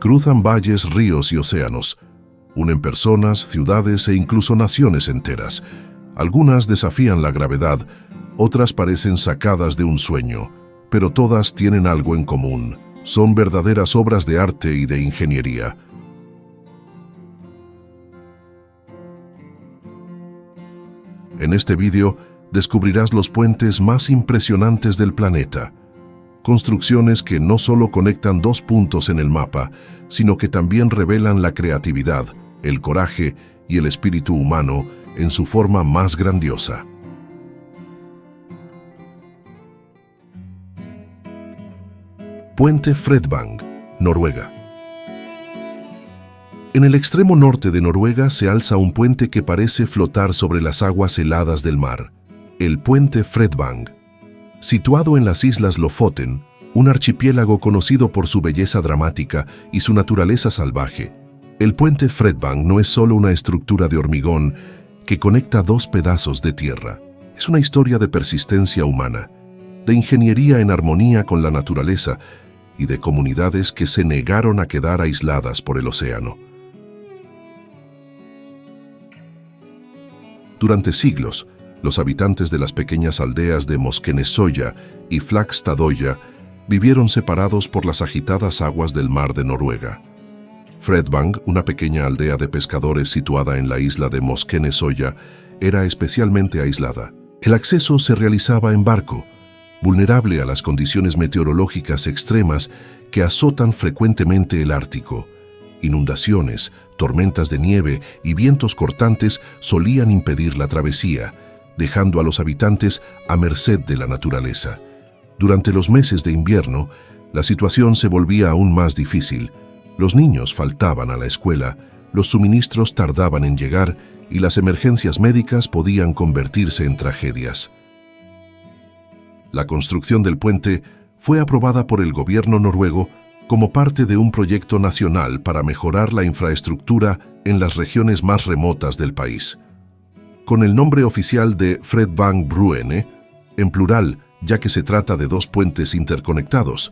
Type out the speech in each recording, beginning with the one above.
Cruzan valles, ríos y océanos. Unen personas, ciudades e incluso naciones enteras. Algunas desafían la gravedad, otras parecen sacadas de un sueño, pero todas tienen algo en común. Son verdaderas obras de arte y de ingeniería. En este vídeo descubrirás los puentes más impresionantes del planeta. Construcciones que no solo conectan dos puntos en el mapa, sino que también revelan la creatividad, el coraje y el espíritu humano en su forma más grandiosa. Puente Fredvang, Noruega. En el extremo norte de Noruega se alza un puente que parece flotar sobre las aguas heladas del mar, el Puente Fredvang. Situado en las islas Lofoten, un archipiélago conocido por su belleza dramática y su naturaleza salvaje, el Puente Fredvang no es solo una estructura de hormigón que conecta dos pedazos de tierra. Es una historia de persistencia humana, de ingeniería en armonía con la naturaleza y de comunidades que se negaron a quedar aisladas por el océano. Durante siglos, los habitantes de las pequeñas aldeas de Moskenesøya y Flakstadoya vivieron separados por las agitadas aguas del mar de Noruega. Fredvang, una pequeña aldea de pescadores situada en la isla de Moskenesøya, era especialmente aislada. El acceso se realizaba en barco, vulnerable a las condiciones meteorológicas extremas que azotan frecuentemente el Ártico. Inundaciones, tormentas de nieve y vientos cortantes solían impedir la travesía, dejando a los habitantes a merced de la naturaleza. Durante los meses de invierno, la situación se volvía aún más difícil. Los niños faltaban a la escuela, los suministros tardaban en llegar y las emergencias médicas podían convertirse en tragedias. La construcción del puente fue aprobada por el gobierno noruego como parte de un proyecto nacional para mejorar la infraestructura en las regiones más remotas del país. Con el nombre oficial de Fredvang-bruene, en plural, ya que se trata de dos puentes interconectados,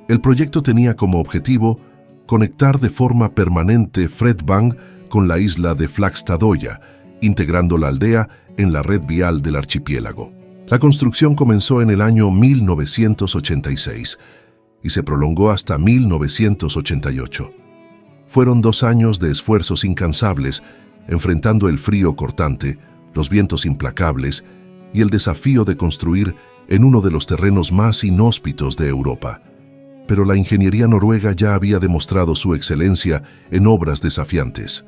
el proyecto tenía como objetivo conectar de forma permanente Fredvang con la isla de Flakstadoya, integrando la aldea en la red vial del archipiélago. La construcción comenzó en el año 1986 y se prolongó hasta 1988. Fueron 2 años de esfuerzos incansables, enfrentando el frío cortante, los vientos implacables y el desafío de construir en uno de los terrenos más inhóspitos de Europa. Pero la ingeniería noruega ya había demostrado su excelencia en obras desafiantes.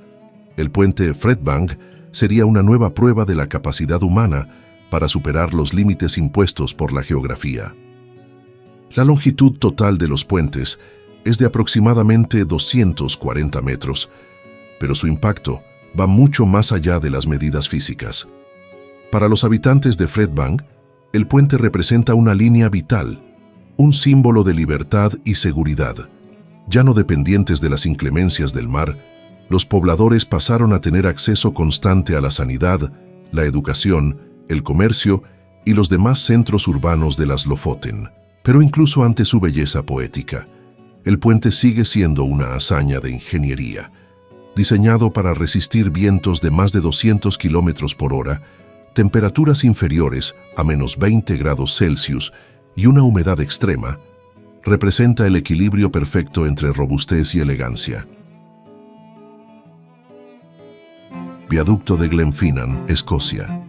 El puente Fredvang sería una nueva prueba de la capacidad humana para superar los límites impuestos por la geografía. La longitud total de los puentes es de aproximadamente 240 metros, pero su impacto va mucho más allá de las medidas físicas. Para los habitantes de Fredvang, el puente representa una línea vital, un símbolo de libertad y seguridad. Ya no dependientes de las inclemencias del mar, los pobladores pasaron a tener acceso constante a la sanidad, la educación, el comercio y los demás centros urbanos de las Lofoten. Pero incluso ante su belleza poética, el puente sigue siendo una hazaña de ingeniería. Diseñado para resistir vientos de más de 200 kilómetros por hora, temperaturas inferiores a menos 20 grados Celsius y una humedad extrema, representa el equilibrio perfecto entre robustez y elegancia. Viaducto de Glenfinnan, Escocia.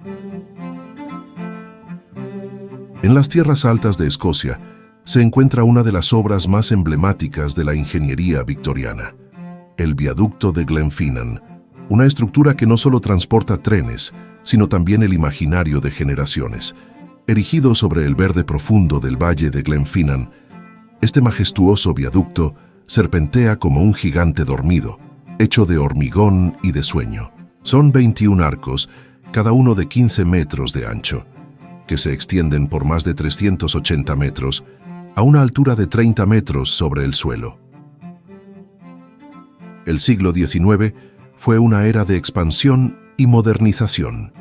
En las tierras altas de Escocia se encuentra una de las obras más emblemáticas de la ingeniería victoriana, el Viaducto de Glenfinnan, una estructura que no solo transporta trenes, sino también el imaginario de generaciones. Erigido sobre el verde profundo del valle de Glenfinnan, este majestuoso viaducto serpentea como un gigante dormido, hecho de hormigón y de sueño. Son 21 arcos, cada uno de 15 metros de ancho, que se extienden por más de 380 metros, a una altura de 30 metros sobre el suelo. El siglo XIX fue una era de expansión y modernización.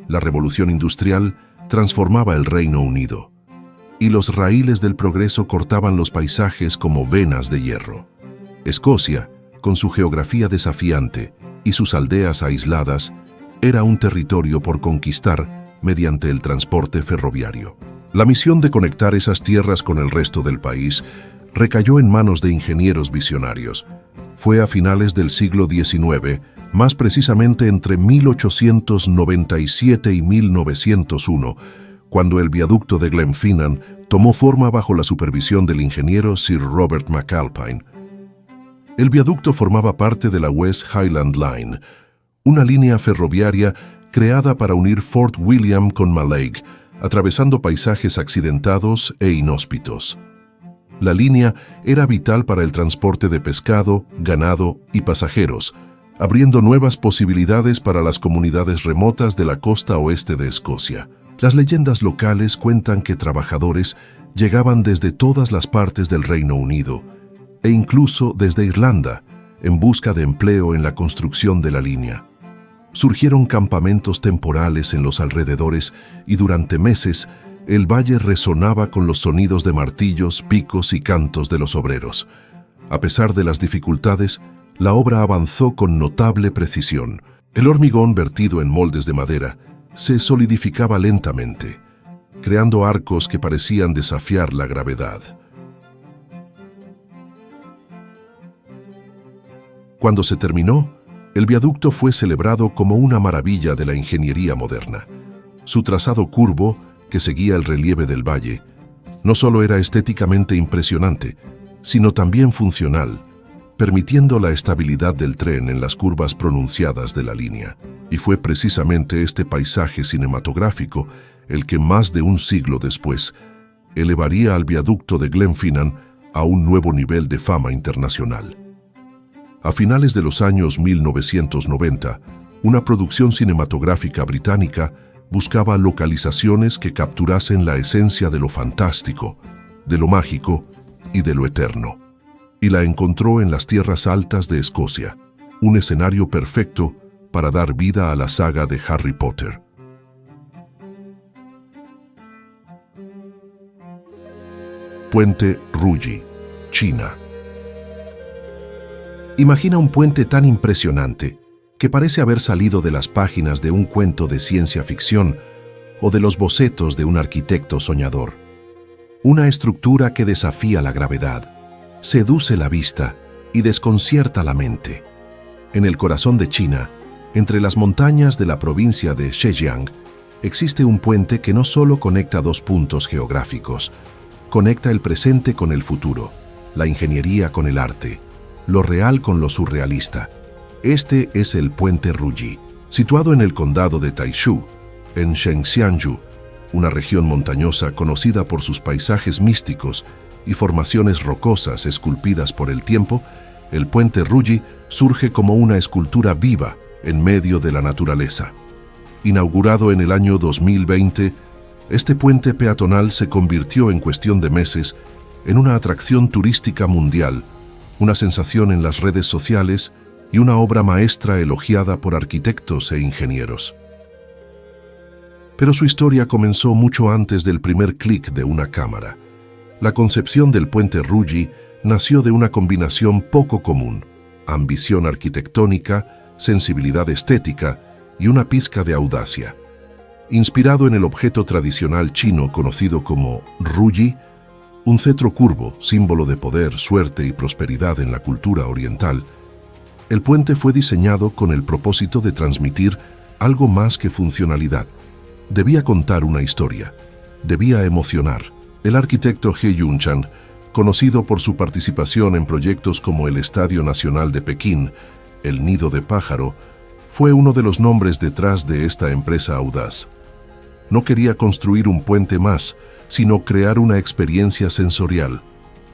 La revolución industrial transformaba el Reino Unido, y los raíles del progreso cortaban los paisajes como venas de hierro. Escocia, con su geografía desafiante y sus aldeas aisladas, era un territorio por conquistar mediante el transporte ferroviario. La misión de conectar esas tierras con el resto del país recayó en manos de ingenieros visionarios. Fue a finales del siglo XIX, más precisamente entre 1897 y 1901, cuando el viaducto de Glenfinnan tomó forma bajo la supervisión del ingeniero Sir Robert McAlpine. El viaducto formaba parte de la West Highland Line, una línea ferroviaria creada para unir Fort William con Mallaig, atravesando paisajes accidentados e inhóspitos. La línea era vital para el transporte de pescado, ganado y pasajeros, abriendo nuevas posibilidades para las comunidades remotas de la costa oeste de Escocia. Las leyendas locales cuentan que trabajadores llegaban desde todas las partes del Reino Unido, e incluso desde Irlanda, en busca de empleo en la construcción de la línea. Surgieron campamentos temporales en los alrededores y durante meses el valle resonaba con los sonidos de martillos, picos y cantos de los obreros. A pesar de las dificultades, la obra avanzó con notable precisión. El hormigón vertido en moldes de madera se solidificaba lentamente, creando arcos que parecían desafiar la gravedad. Cuando se terminó, el viaducto fue celebrado como una maravilla de la ingeniería moderna. Su trazado curvo, que seguía el relieve del valle, no solo era estéticamente impresionante, sino también funcional, permitiendo la estabilidad del tren en las curvas pronunciadas de la línea. Y fue precisamente este paisaje cinematográfico el que más de un siglo después elevaría al viaducto de Glenfinnan a un nuevo nivel de fama internacional. A finales de los años 1990, una producción cinematográfica británica buscaba localizaciones que capturasen la esencia de lo fantástico, de lo mágico y de lo eterno. Y la encontró en las tierras altas de Escocia, un escenario perfecto para dar vida a la saga de Harry Potter. Puente Ruggie, China. Imagina un puente tan impresionante que parece haber salido de las páginas de un cuento de ciencia ficción o de los bocetos de un arquitecto soñador. Una estructura que desafía la gravedad, seduce la vista y desconcierta la mente. En el corazón de China, entre las montañas de la provincia de Zhejiang, existe un puente que no solo conecta dos puntos geográficos, conecta el presente con el futuro, la ingeniería con el arte, lo real con lo surrealista. Este es el Puente Ruggie, situado en el condado de Taizhou, en Zhejiang, una región montañosa conocida por sus paisajes místicos y formaciones rocosas esculpidas por el tiempo. El Puente Ruggie surge como una escultura viva en medio de la naturaleza. Inaugurado en el año 2020, este puente peatonal se convirtió en cuestión de meses en una atracción turística mundial, una sensación en las redes sociales y una obra maestra elogiada por arquitectos e ingenieros. Pero su historia comenzó mucho antes del primer clic de una cámara. La concepción del Puente Ruggie nació de una combinación poco común: ambición arquitectónica, sensibilidad estética y una pizca de audacia. Inspirado en el objeto tradicional chino conocido como Ruggie, un cetro curvo, símbolo de poder, suerte y prosperidad en la cultura oriental, el puente fue diseñado con el propósito de transmitir algo más que funcionalidad. Debía contar una historia, debía emocionar. El arquitecto He Yunchan, conocido por su participación en proyectos como el Estadio Nacional de Pekín, el Nido de Pájaro, fue uno de los nombres detrás de esta empresa audaz. No quería construir un puente más, sino crear una experiencia sensorial,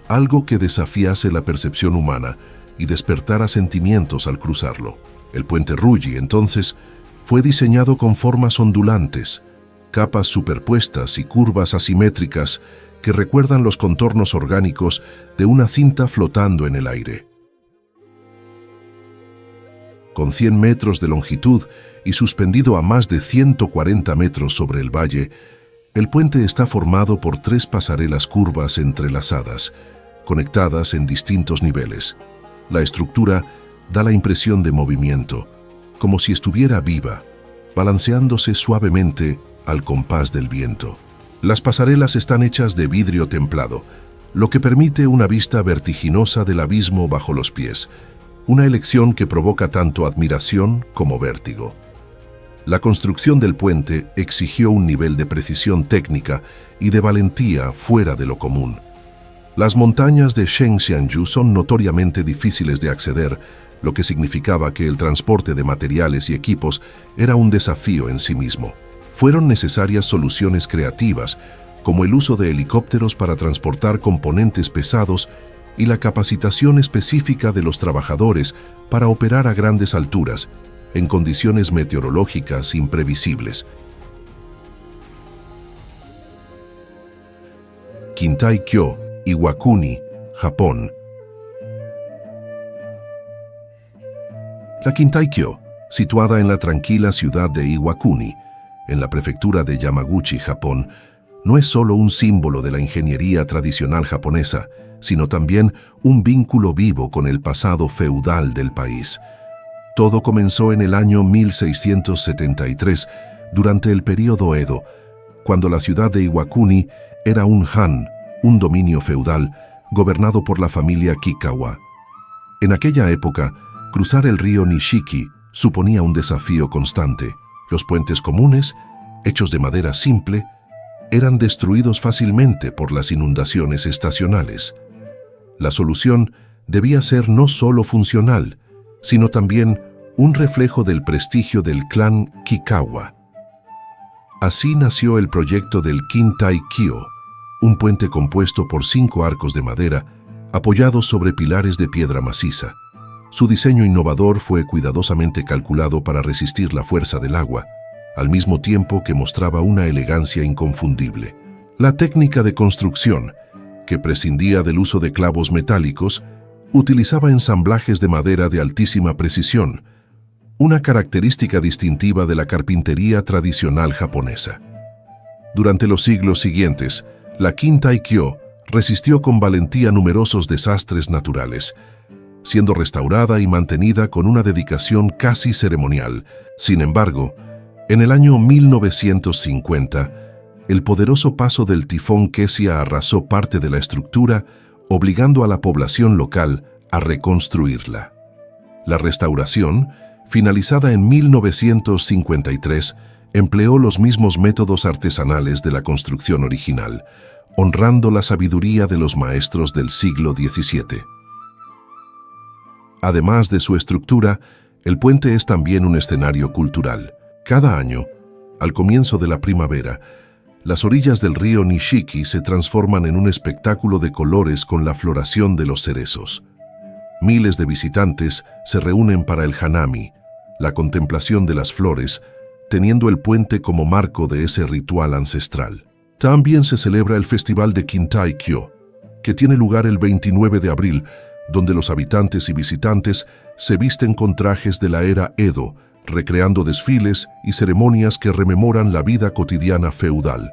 algo que desafiase la percepción humana y despertara sentimientos al cruzarlo. El Puente Ruggie, entonces, fue diseñado con formas ondulantes, capas superpuestas y curvas asimétricas que recuerdan los contornos orgánicos de una cinta flotando en el aire. Con 100 metros de longitud y suspendido a más de 140 metros sobre el valle, el puente está formado por 3 pasarelas curvas entrelazadas, conectadas en distintos niveles. La estructura da la impresión de movimiento, como si estuviera viva, balanceándose suavemente al compás del viento. Las pasarelas están hechas de vidrio templado, lo que permite una vista vertiginosa del abismo bajo los pies, una elección que provoca tanto admiración como vértigo. La construcción del puente exigió un nivel de precisión técnica y de valentía fuera de lo común. Las montañas de Shengxianju son notoriamente difíciles de acceder, lo que significaba que el transporte de materiales y equipos era un desafío en sí mismo. Fueron necesarias soluciones creativas, como el uso de helicópteros para transportar componentes pesados y la capacitación específica de los trabajadores para operar a grandes alturas, en condiciones meteorológicas Kintai-kyo, Iwakuni, Japón. La Kintai-kyo, situada en la tranquila ciudad de Iwakuni, en la prefectura de Yamaguchi, Japón, no es solo un símbolo de la ingeniería tradicional japonesa, sino también un vínculo vivo con el pasado feudal del país. Todo comenzó en el año 1673, durante el período Edo, cuando la ciudad de Iwakuni era un han, un dominio feudal, gobernado por la familia Kikawa. En aquella época, cruzar el río Nishiki suponía un desafío constante. Los puentes comunes, hechos de madera simple, eran destruidos fácilmente por las inundaciones estacionales. La solución debía ser no solo funcional, sino también un reflejo del prestigio del clan Kikawa. Así nació el proyecto del Kintai-kyo, un puente compuesto por 5 arcos de madera apoyados sobre pilares de piedra maciza. Su diseño innovador fue cuidadosamente calculado para resistir la fuerza del agua, al mismo tiempo que mostraba una elegancia inconfundible. La técnica de construcción, que prescindía del uso de clavos metálicos, utilizaba ensamblajes de madera de altísima precisión, una característica distintiva de la carpintería tradicional japonesa. Durante los siglos siguientes, la Kintai-kyo resistió con valentía numerosos desastres naturales, siendo restaurada y mantenida con una dedicación casi ceremonial. Sin embargo, en el año 1950, el poderoso paso del tifón Kesia arrasó parte de la estructura, obligando a la población local a reconstruirla. La restauración, finalizada en 1953, empleó los mismos métodos artesanales de la construcción original, honrando la sabiduría de los maestros del siglo XVII. Además de su estructura, el puente es también un escenario cultural. Cada año, al comienzo de la primavera, las orillas del río Nishiki se transforman en un espectáculo de colores con la floración de los cerezos. Miles de visitantes se reúnen para el hanami, la contemplación de las flores, teniendo el puente como marco de ese ritual ancestral. También se celebra el Festival de Kintai-kyo, que tiene lugar el 29 de abril, donde los habitantes y visitantes se visten con trajes de la era Edo, recreando desfiles y ceremonias que rememoran la vida cotidiana feudal.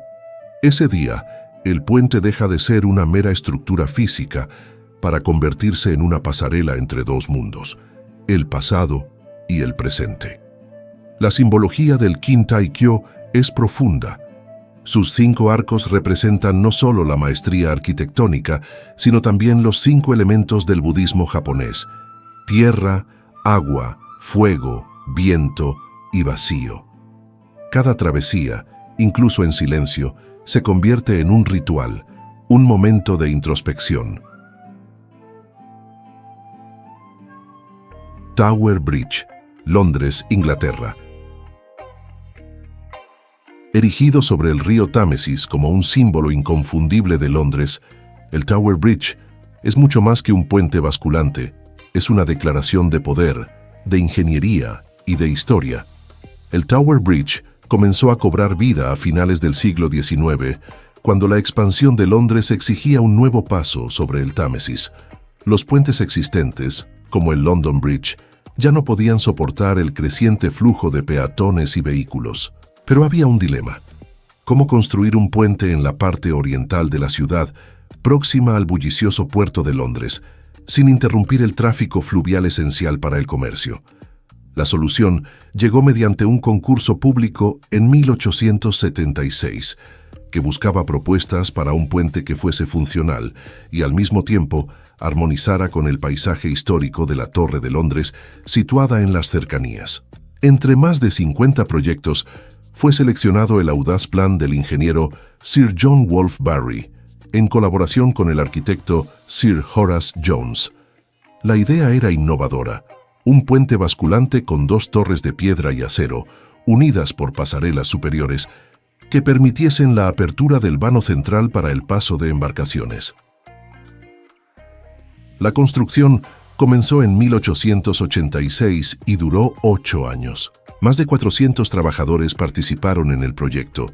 Ese día, el puente deja de ser una mera estructura física para convertirse en una pasarela entre dos mundos, el pasado y el presente. La simbología del Kintai-kyo es profunda. Sus 5 arcos representan no solo la maestría arquitectónica, sino también los 5 elementos del budismo japonés: tierra, agua, fuego, viento y vacío. Cada travesía, incluso en silencio, se convierte en un ritual, un momento de introspección. Tower Bridge, Londres, Inglaterra. Erigido sobre el río Támesis como un símbolo inconfundible de Londres, el Tower Bridge es mucho más que un puente basculante. Es una declaración de poder, de ingeniería y de historia. El Tower Bridge comenzó a cobrar vida a finales del siglo XIX, cuando la expansión de Londres exigía un nuevo paso sobre el Támesis. Los puentes existentes, como el London Bridge, ya no podían soportar el creciente flujo de peatones y vehículos. Pero había un dilema: ¿cómo construir un puente en la parte oriental de la ciudad, próxima al bullicioso puerto de Londres, sin interrumpir el tráfico fluvial esencial para el comercio. La solución llegó mediante un concurso público en 1876, que buscaba propuestas para un puente que fuese funcional y al mismo tiempo armonizara con el paisaje histórico de la Torre de Londres, situada en las cercanías. Entre más de 50 proyectos, fue seleccionado el audaz plan del ingeniero Sir John Wolfe Barry, en colaboración con el arquitecto Sir Horace Jones. La idea era innovadora: un puente basculante con dos torres de piedra y acero, unidas por pasarelas superiores, que permitiesen la apertura del vano central para el paso de embarcaciones. La construcción comenzó en 1886 y duró 8 años. Más de 400 trabajadores participaron en el proyecto,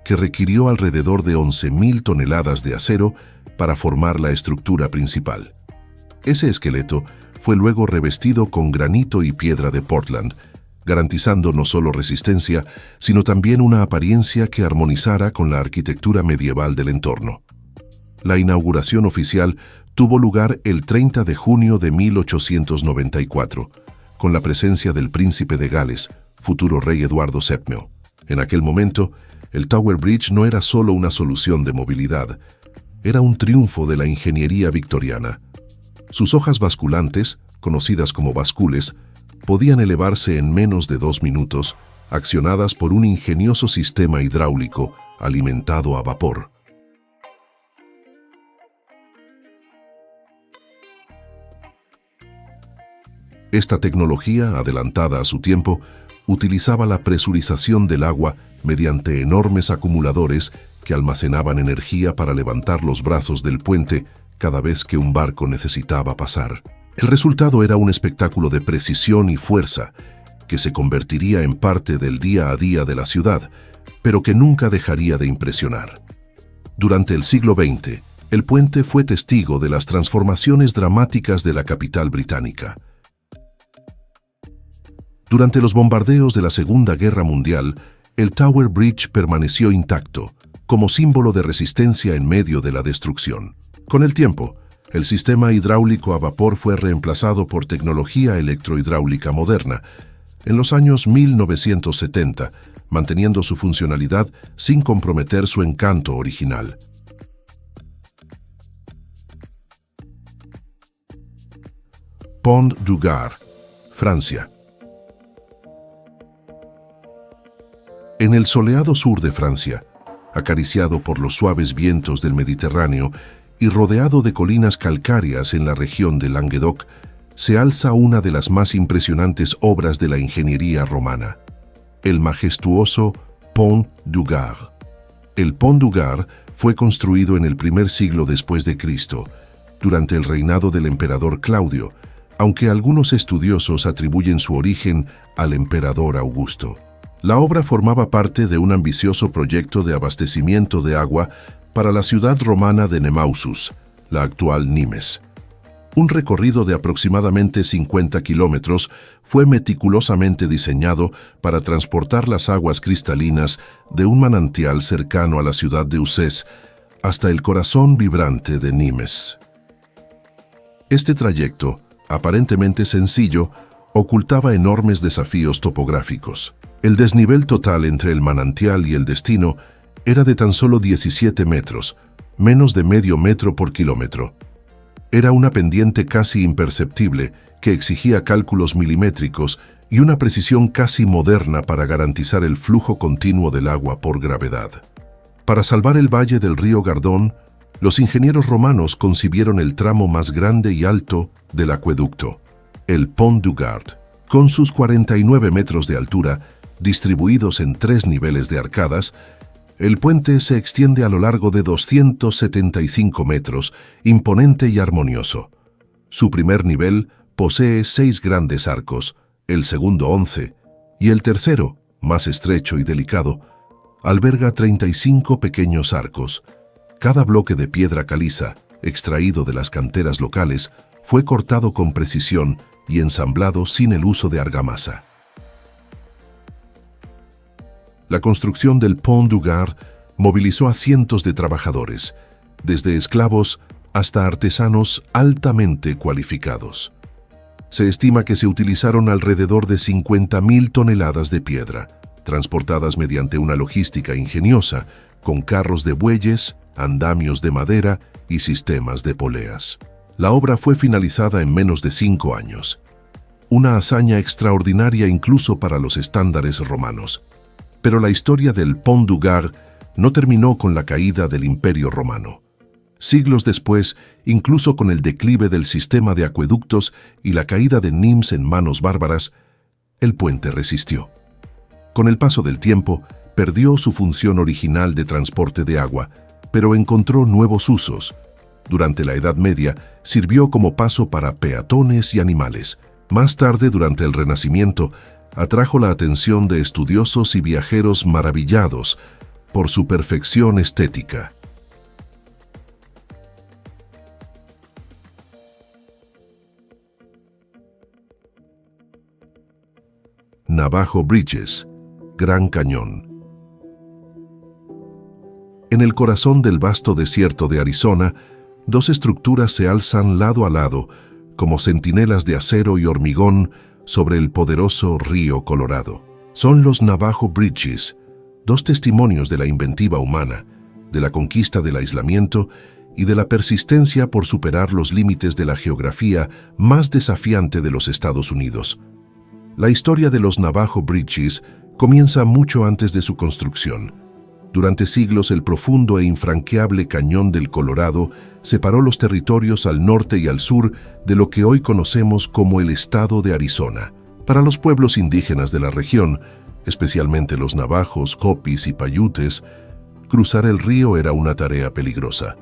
que requirió alrededor de 11.000 toneladas de acero para formar la estructura principal. Ese esqueleto fue luego revestido con granito y piedra de Portland, garantizando no solo resistencia, sino también una apariencia que armonizara con la arquitectura medieval del entorno. La inauguración oficial tuvo lugar el 30 de junio de 1894, con la presencia del príncipe de Gales, futuro rey Eduardo VII. En aquel momento, el Tower Bridge no era solo una solución de movilidad, era un triunfo de la ingeniería victoriana. Sus hojas basculantes, conocidas como bascules, podían elevarse en menos de 2 minutos, accionadas por un ingenioso sistema hidráulico alimentado a vapor. Esta tecnología, adelantada a su tiempo, utilizaba la presurización del agua mediante enormes acumuladores que almacenaban energía para levantar los brazos del puente cada vez que un barco necesitaba pasar. El resultado era un espectáculo de precisión y fuerza que se convertiría en parte del día a día de la ciudad, pero que nunca dejaría de impresionar. Durante el siglo XX, el puente fue testigo de las transformaciones dramáticas de la capital británica. Durante los bombardeos de la Segunda Guerra Mundial, el Tower Bridge permaneció intacto, como símbolo de resistencia en medio de la destrucción. Con el tiempo, el sistema hidráulico a vapor fue reemplazado por tecnología electrohidráulica moderna en los años 1970, manteniendo su funcionalidad sin comprometer su encanto original. Pont du Gard, Francia. En el soleado sur de Francia, acariciado por los suaves vientos del Mediterráneo y rodeado de colinas calcáreas en la región de Languedoc, se alza una de las más impresionantes obras de la ingeniería romana, el majestuoso Pont du Gard. El Pont du Gard fue construido en el primer siglo después de Cristo, durante el reinado del emperador Claudio, aunque algunos estudiosos atribuyen su origen al emperador Augusto. La obra formaba parte de un ambicioso proyecto de abastecimiento de agua para la ciudad romana de Nemausus, la actual Nimes. Un recorrido de aproximadamente 50 kilómetros fue meticulosamente diseñado para transportar las aguas cristalinas de un manantial cercano a la ciudad de Uzès hasta el corazón vibrante de Nimes. Este trayecto, aparentemente sencillo, ocultaba enormes desafíos topográficos. El desnivel total entre el manantial y el destino era de tan solo 17 metros, menos de medio metro por kilómetro. Era una pendiente casi imperceptible que exigía cálculos milimétricos y una precisión casi moderna para garantizar el flujo continuo del agua por gravedad. Para salvar el valle del río Gardón, los ingenieros romanos concibieron el tramo más grande y alto del acueducto, el Pont du Gard. Con sus 49 metros de altura, distribuidos en 3 niveles de arcadas, el puente se extiende a lo largo de 275 metros, imponente y armonioso. Su primer nivel posee 6 grandes arcos, el segundo 11, y el tercero, más estrecho y delicado, alberga 35 pequeños arcos. Cada bloque de piedra caliza, extraído de las canteras locales, fue cortado con precisión y ensamblado sin el uso de argamasa. La construcción del Pont du Gard movilizó a cientos de trabajadores, desde esclavos hasta artesanos altamente cualificados. Se estima que se utilizaron alrededor de 50.000 toneladas de piedra, transportadas mediante una logística ingeniosa, con carros de bueyes, andamios de madera y sistemas de poleas. La obra fue finalizada en menos de 5 años. Una hazaña extraordinaria incluso para los estándares romanos. Pero la historia del Pont du Gard no terminó con la caída del Imperio Romano. Siglos después, incluso con el declive del sistema de acueductos y la caída de Nimes en manos bárbaras, el puente resistió. Con el paso del tiempo, perdió su función original de transporte de agua, pero encontró nuevos usos. Durante la Edad Media, sirvió como paso para peatones y animales. Más tarde, durante el Renacimiento, atrajo la atención de estudiosos y viajeros maravillados por su perfección estética. Navajo Bridges, Gran Cañón. En el corazón del vasto desierto de Arizona, dos estructuras se alzan lado a lado, como centinelas de acero y hormigón sobre el poderoso río Colorado. Son los Navajo Bridges, dos testimonios de la inventiva humana, de la conquista del aislamiento y de la persistencia por superar los límites de la geografía más desafiante de los Estados Unidos. La historia de los Navajo Bridges comienza mucho antes de su construcción. Durante siglos, el profundo e infranqueable cañón del Colorado separó los territorios al norte y al sur de lo que hoy conocemos como el estado de Arizona. Para los pueblos indígenas de la región, especialmente los navajos, hopis y paiutes, cruzar el río era una tarea peligrosa,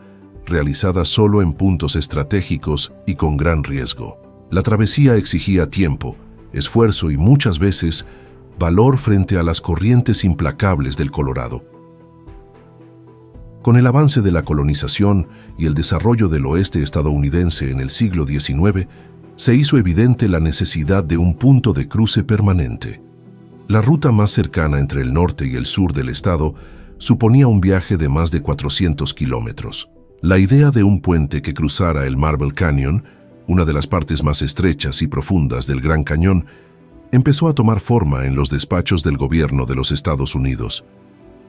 realizada solo en puntos estratégicos y con gran riesgo. La travesía exigía tiempo, esfuerzo y muchas veces valor frente a las corrientes implacables del Colorado. Con el avance de la colonización y el desarrollo del oeste estadounidense en el siglo XIX, se hizo evidente la necesidad de un punto de cruce permanente. La ruta más cercana entre el norte y el sur del estado suponía un viaje de más de 400 kilómetros. La idea de un puente que cruzara el Marble Canyon, una de las partes más estrechas y profundas del Gran Cañón, empezó a tomar forma en los despachos del gobierno de los Estados Unidos.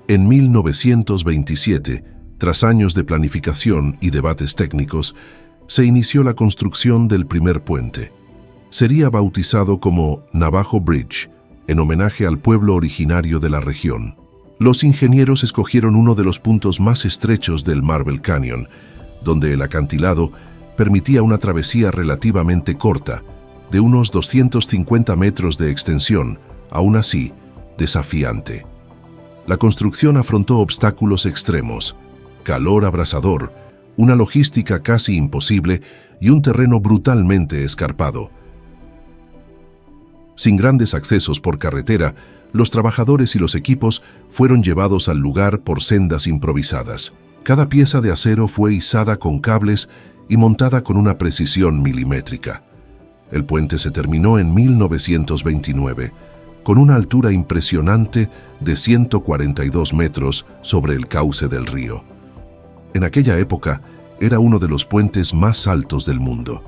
En 1927, tras años de planificación y debates técnicos, se inició la construcción del primer puente. Sería bautizado como Navajo Bridge, en homenaje al pueblo originario de la región. Los ingenieros escogieron uno de los puntos más estrechos del Marble Canyon, donde el acantilado permitía una travesía relativamente corta, de unos 250 metros de extensión, aún así desafiante. La construcción afrontó obstáculos extremos, calor abrasador, una logística casi imposible y un terreno brutalmente escarpado. Sin grandes accesos por carretera, los trabajadores y los equipos fueron llevados al lugar por sendas improvisadas. Cada pieza de acero fue izada con cables y montada con una precisión milimétrica. El puente se terminó en 1929, con una altura impresionante de 142 metros sobre el cauce del río. En aquella época, era uno de los puentes más altos del mundo.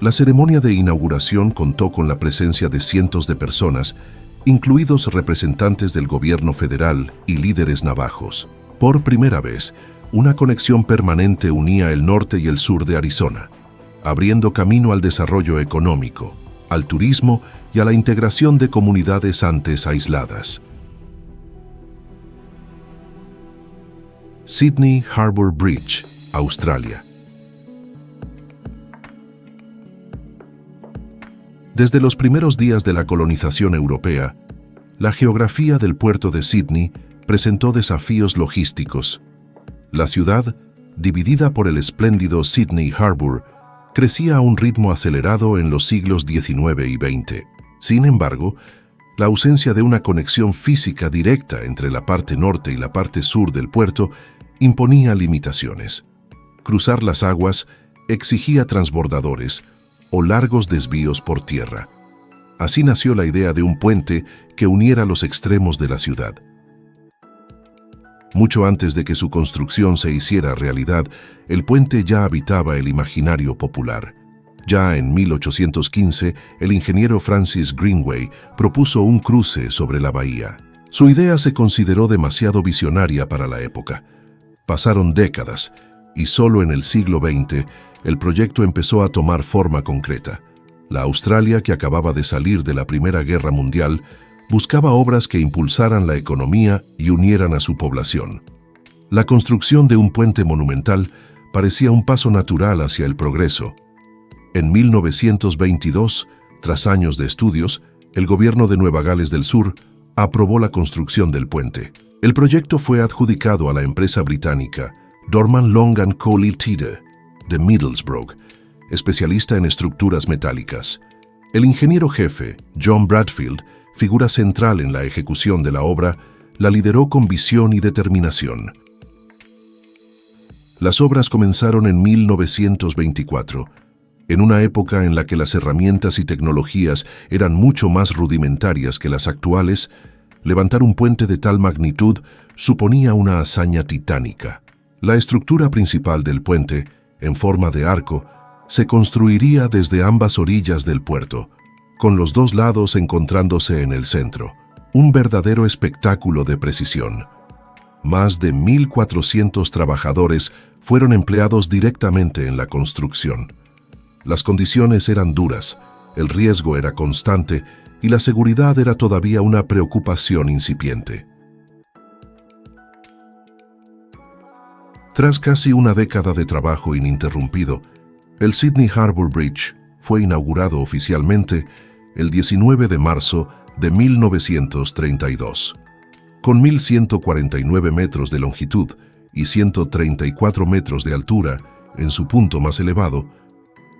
La ceremonia de inauguración contó con la presencia de cientos de personas, incluidos representantes del gobierno federal y líderes navajos. Por primera vez, una conexión permanente unía el norte y el sur de Arizona, abriendo camino al desarrollo económico, al turismo y a la integración de comunidades antes aisladas. Sydney Harbour Bridge, Australia. Desde los primeros días de la colonización europea, la geografía del puerto de Sydney presentó desafíos logísticos. La ciudad, dividida por el espléndido Sydney Harbour, crecía a un ritmo acelerado en los siglos XIX y XX. Sin embargo, la ausencia de una conexión física directa entre la parte norte y la parte sur del puerto imponía limitaciones. Cruzar las aguas exigía transbordadores o largos desvíos por tierra. Así nació la idea de un puente que uniera los extremos de la ciudad. Mucho antes de que su construcción se hiciera realidad, el puente ya habitaba el imaginario popular. Ya en 1815, el ingeniero Francis Greenway propuso un cruce sobre la bahía. Su idea se consideró demasiado visionaria para la época. Pasaron décadas, y solo en el siglo XX, el proyecto empezó a tomar forma concreta. La Australia, que acababa de salir de la Primera Guerra Mundial, buscaba obras que impulsaran la economía y unieran a su población. La construcción de un puente monumental parecía un paso natural hacia el progreso. En 1922, tras años de estudios, el gobierno de Nueva Gales del Sur aprobó la construcción del puente. El proyecto fue adjudicado a la empresa británica Dorman Long & Co Ltd. de Middlesbrough, especialista en estructuras metálicas. El ingeniero jefe, John Bradfield, figura central en la ejecución de la obra, la lideró con visión y determinación. Las obras comenzaron en 1924, en una época en la que las herramientas y tecnologías eran mucho más rudimentarias que las actuales. Levantar un puente de tal magnitud suponía una hazaña titánica. La estructura principal del puente, en forma de arco, se construiría desde ambas orillas del puerto, con los dos lados encontrándose en el centro. Un verdadero espectáculo de precisión. Más de 1.400 trabajadores fueron empleados directamente en la construcción. Las condiciones eran duras, el riesgo era constante y la seguridad era todavía una preocupación incipiente. Tras casi una década de trabajo ininterrumpido, el Sydney Harbour Bridge fue inaugurado oficialmente el 19 de marzo de 1932. Con 1.149 metros de longitud y 134 metros de altura en su punto más elevado,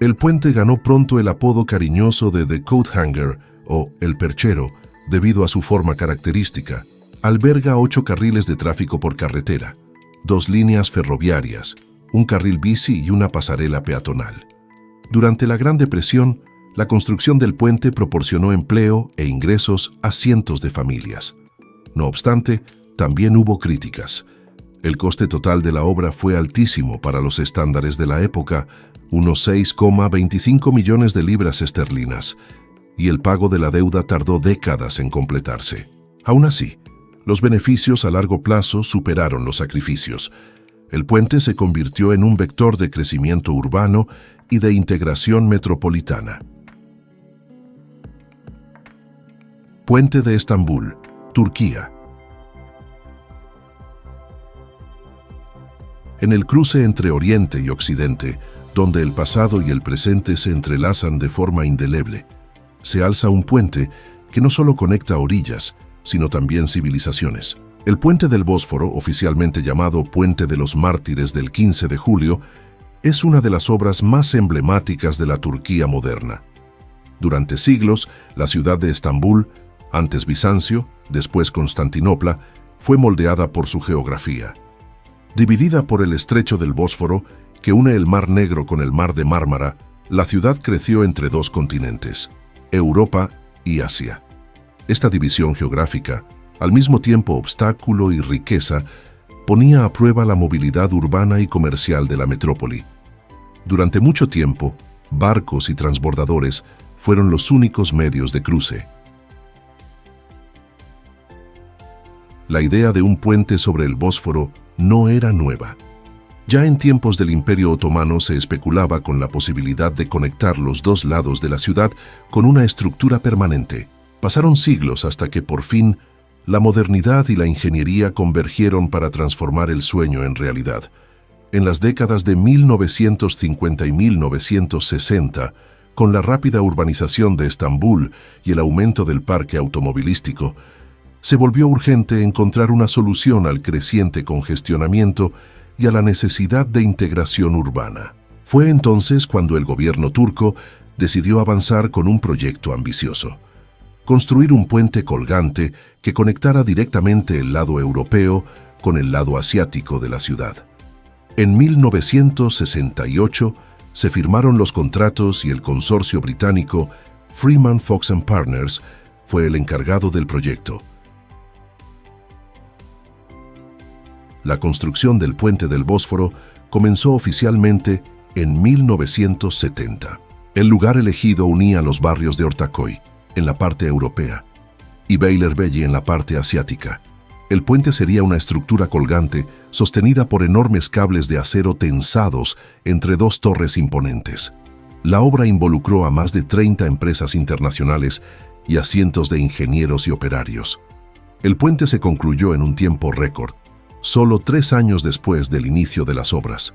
el puente ganó pronto el apodo cariñoso de The Coat Hanger o El Perchero, debido a su forma característica. Alberga 8 carriles de tráfico por carretera, 2 líneas ferroviarias, un carril bici y una pasarela peatonal. Durante la Gran Depresión, la construcción del puente proporcionó empleo e ingresos a cientos de familias. No obstante, también hubo críticas. El coste total de la obra fue altísimo para los estándares de la época, unos 6,25 millones de libras esterlinas, y el pago de la deuda tardó décadas en completarse. Aún así, los beneficios a largo plazo superaron los sacrificios. El puente se convirtió en un vector de crecimiento urbano y de integración metropolitana. Puente de Estambul, Turquía. En el cruce entre Oriente y Occidente, donde el pasado y el presente se entrelazan de forma indeleble, se alza un puente que no solo conecta orillas, sino también civilizaciones. El Puente del Bósforo, oficialmente llamado Puente de los Mártires del 15 de julio, es una de las obras más emblemáticas de la Turquía moderna. Durante siglos, la ciudad de Estambul, antes Bizancio, después Constantinopla, fue moldeada por su geografía. Dividida por el estrecho del Bósforo, que une el Mar Negro con el Mar de Mármara, la ciudad creció entre 2 continentes, Europa y Asia. Esta división geográfica, al mismo tiempo obstáculo y riqueza, ponía a prueba la movilidad urbana y comercial de la metrópoli. Durante mucho tiempo, barcos y transbordadores fueron los únicos medios de cruce. La idea de un puente sobre el Bósforo no era nueva. Ya en tiempos del Imperio Otomano se especulaba con la posibilidad de conectar los 2 lados de la ciudad con una estructura permanente. Pasaron siglos hasta que por fin la modernidad y la ingeniería convergieron para transformar el sueño en realidad. En las décadas de 1950 y 1960, con la rápida urbanización de Estambul y el aumento del parque automovilístico, se volvió urgente encontrar una solución al creciente congestionamiento y a la necesidad de integración urbana. Fue entonces cuando el gobierno turco decidió avanzar con un proyecto ambicioso: construir un puente colgante que conectara directamente el lado europeo con el lado asiático de la ciudad. En 1968 se firmaron los contratos y el consorcio británico Freeman Fox & Partners fue el encargado del proyecto. La construcción del puente del Bósforo comenzó oficialmente en 1970. El lugar elegido unía los barrios de Ortaköy, en la parte europea, y Beylerbeyi en la parte asiática. El puente sería una estructura colgante sostenida por enormes cables de acero tensados entre dos torres imponentes. La obra involucró a más de 30 empresas internacionales y a cientos de ingenieros y operarios. El puente se concluyó en un tiempo récord, solo 3 años después del inicio de las obras.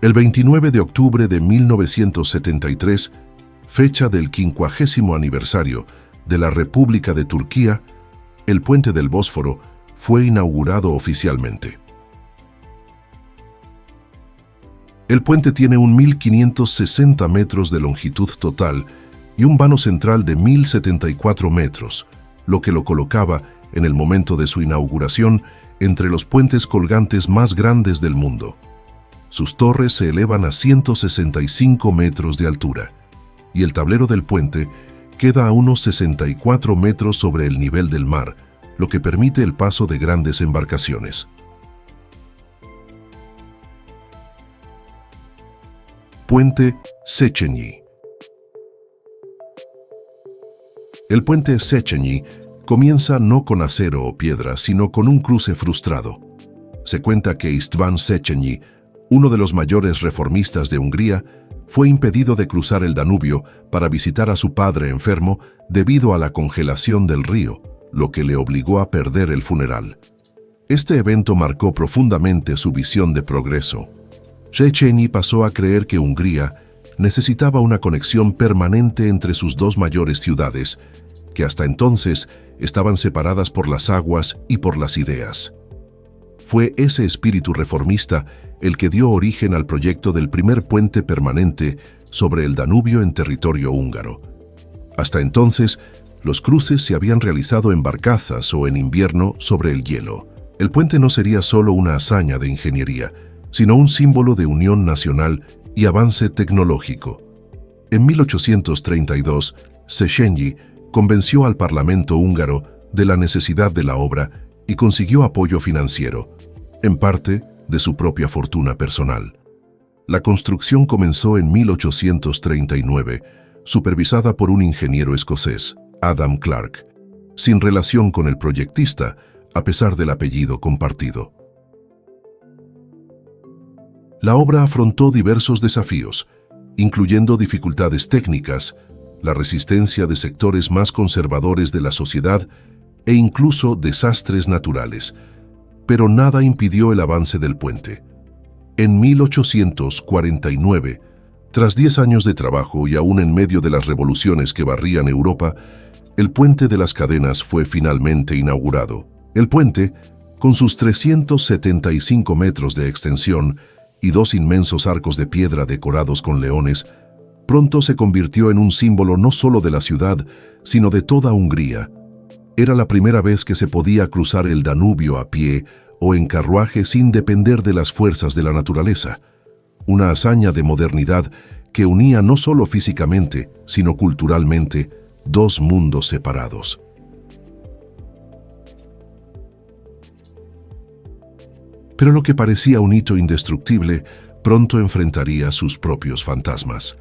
El 29 de octubre de 1973, fecha del 50º aniversario de la República de Turquía, el puente del Bósforo fue inaugurado oficialmente. El puente tiene 1.560 metros de longitud total y un vano central de 1.074 metros, lo que lo colocaba en el momento de su inauguración entre los puentes colgantes más grandes del mundo. Sus torres se elevan a 165 metros de altura y el tablero del puente queda a unos 64 metros sobre el nivel del mar, lo que permite el paso de grandes embarcaciones. Puente Széchenyi. El puente Széchenyi comienza no con acero o piedra, sino con un cruce frustrado. Se cuenta que István Széchenyi, uno de los mayores reformistas de Hungría, fue impedido de cruzar el Danubio para visitar a su padre enfermo debido a la congelación del río, lo que le obligó a perder el funeral. Este evento marcó profundamente su visión de progreso. Széchenyi pasó a creer que Hungría necesitaba una conexión permanente entre sus dos mayores ciudades, que hasta entonces estaban separadas por las aguas y por las ideas. Fue ese espíritu reformista el que dio origen al proyecto del primer puente permanente sobre el Danubio en territorio húngaro. Hasta entonces, los cruces se habían realizado en barcazas o en invierno sobre el hielo. El puente no sería solo una hazaña de ingeniería, sino un símbolo de unión nacional y avance tecnológico. En 1832, Széchenyi convenció al Parlamento húngaro de la necesidad de la obra y consiguió apoyo financiero, en parte de su propia fortuna personal. La construcción comenzó en 1839, supervisada por un ingeniero escocés, Adam Clark, sin relación con el proyectista, a pesar del apellido compartido. La obra afrontó diversos desafíos, incluyendo dificultades técnicas, la resistencia de sectores más conservadores de la sociedad e incluso desastres naturales, pero nada impidió el avance del puente. En 1849, tras 10 años de trabajo y aún en medio de las revoluciones que barrían Europa, el puente de las cadenas fue finalmente inaugurado. El puente, con sus 375 metros de extensión y 2 inmensos arcos de piedra decorados con leones, pronto se convirtió en un símbolo no solo de la ciudad, sino de toda Hungría. Era la primera vez que se podía cruzar el Danubio a pie o en carruaje sin depender de las fuerzas de la naturaleza. Una hazaña de modernidad que unía no solo físicamente, sino culturalmente, dos mundos separados. Pero lo que parecía un hito indestructible pronto enfrentaría sus propios fantasmas.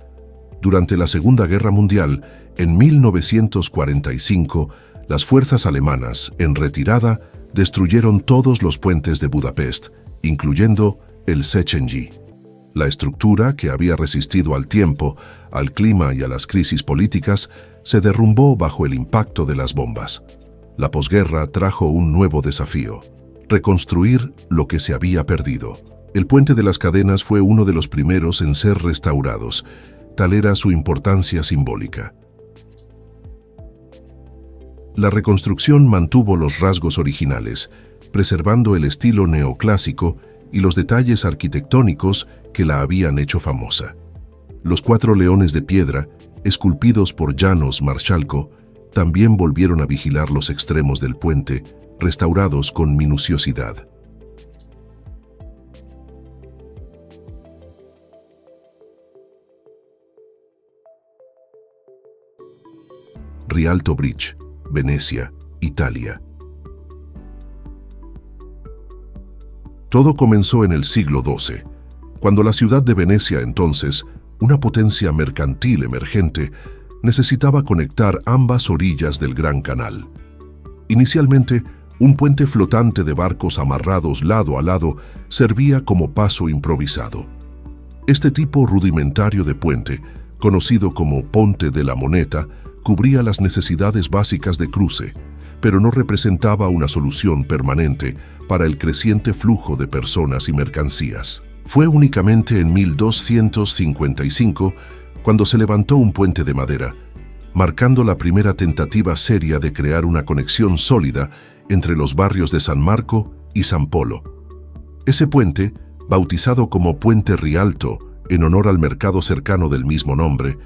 Durante la Segunda Guerra Mundial, en 1945, las fuerzas alemanas, en retirada, destruyeron todos los puentes de Budapest, incluyendo el Széchenyi. La estructura, que había resistido al tiempo, al clima y a las crisis políticas, se derrumbó bajo el impacto de las bombas. La posguerra trajo un nuevo desafío: reconstruir lo que se había perdido. El puente de las cadenas fue uno de los primeros en ser restaurados. Tal era su importancia simbólica. La reconstrucción mantuvo los rasgos originales, preservando el estilo neoclásico y los detalles arquitectónicos que la habían hecho famosa. Los 4 leones de piedra, esculpidos por János Marszálko, también volvieron a vigilar los extremos del puente, restaurados con minuciosidad. Rialto Bridge, Venecia, Italia. Todo comenzó en el siglo XII, cuando la ciudad de Venecia, entonces, una potencia mercantil emergente, necesitaba conectar ambas orillas del Gran Canal. Inicialmente, un puente flotante de barcos amarrados lado a lado servía como paso improvisado. Este tipo rudimentario de puente, conocido como Ponte de la Moneta, cubría las necesidades básicas de cruce, pero no representaba una solución permanente para el creciente flujo de personas y mercancías. Fue únicamente en 1255 cuando se levantó un puente de madera, marcando la primera tentativa seria de crear una conexión sólida entre los barrios de San Marco y San Polo. Ese puente, bautizado como Puente Rialto, en honor al mercado cercano del mismo nombre,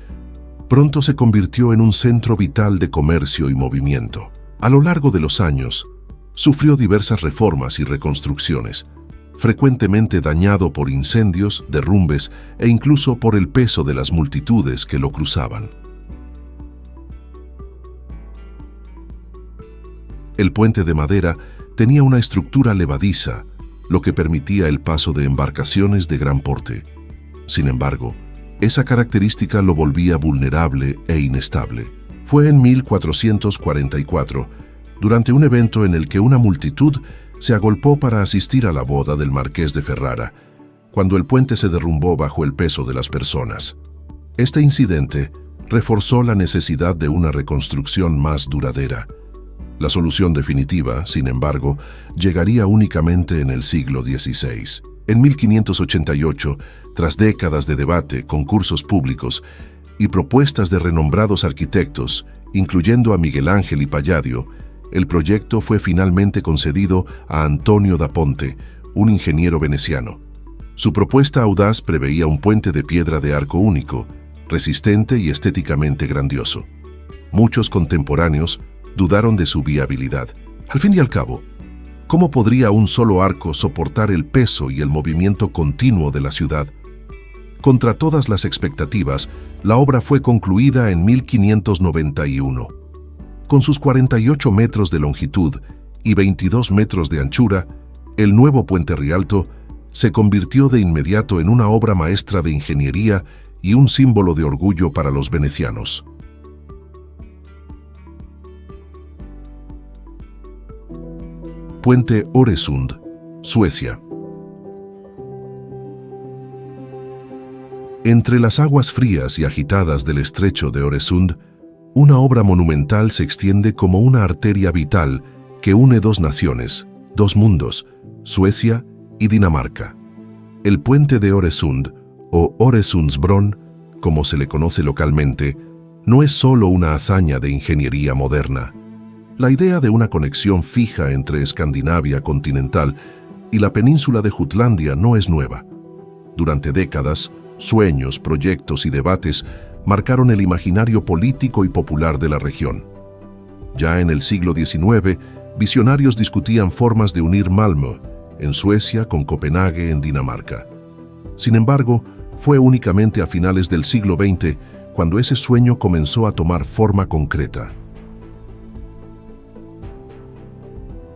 pronto se convirtió en un centro vital de comercio y movimiento. A lo largo de los años, sufrió diversas reformas y reconstrucciones, frecuentemente dañado por incendios, derrumbes e incluso por el peso de las multitudes que lo cruzaban. El puente de madera tenía una estructura levadiza, lo que permitía el paso de embarcaciones de gran porte. Sin embargo, esa característica lo volvía vulnerable e inestable. Fue en 1444, durante un evento en el que una multitud se agolpó para asistir a la boda del marqués de Ferrara, cuando el puente se derrumbó bajo el peso de las personas. Este incidente reforzó la necesidad de una reconstrucción más duradera. La solución definitiva, sin embargo, llegaría únicamente en el siglo XVI. En 1588, tras décadas de debate, concursos públicos y propuestas de renombrados arquitectos, incluyendo a Miguel Ángel y Palladio, el proyecto fue finalmente concedido a Antonio da Ponte, un ingeniero veneciano. Su propuesta audaz preveía un puente de piedra de arco único, resistente y estéticamente grandioso. Muchos contemporáneos dudaron de su viabilidad. Al fin y al cabo, ¿cómo podría un solo arco soportar el peso y el movimiento continuo de la ciudad? Contra todas las expectativas, la obra fue concluida en 1591. Con sus 48 metros de longitud y 22 metros de anchura, el nuevo Puente Rialto se convirtió de inmediato en una obra maestra de ingeniería y un símbolo de orgullo para los venecianos. Puente Øresund, Suecia. Entre las aguas frías y agitadas del estrecho de Øresund, una obra monumental se extiende como una arteria vital que une dos naciones, dos mundos, Suecia y Dinamarca. El puente de Øresund, o Øresundsbron, como se le conoce localmente, no es solo una hazaña de ingeniería moderna. La idea de una conexión fija entre Escandinavia continental y la península de Jutlandia no es nueva. Durante décadas, sueños, proyectos y debates marcaron el imaginario político y popular de la región. Ya en el siglo XIX, visionarios discutían formas de unir Malmö, en Suecia, con Copenhague, en Dinamarca. Sin embargo, fue únicamente a finales del siglo XX cuando ese sueño comenzó a tomar forma concreta.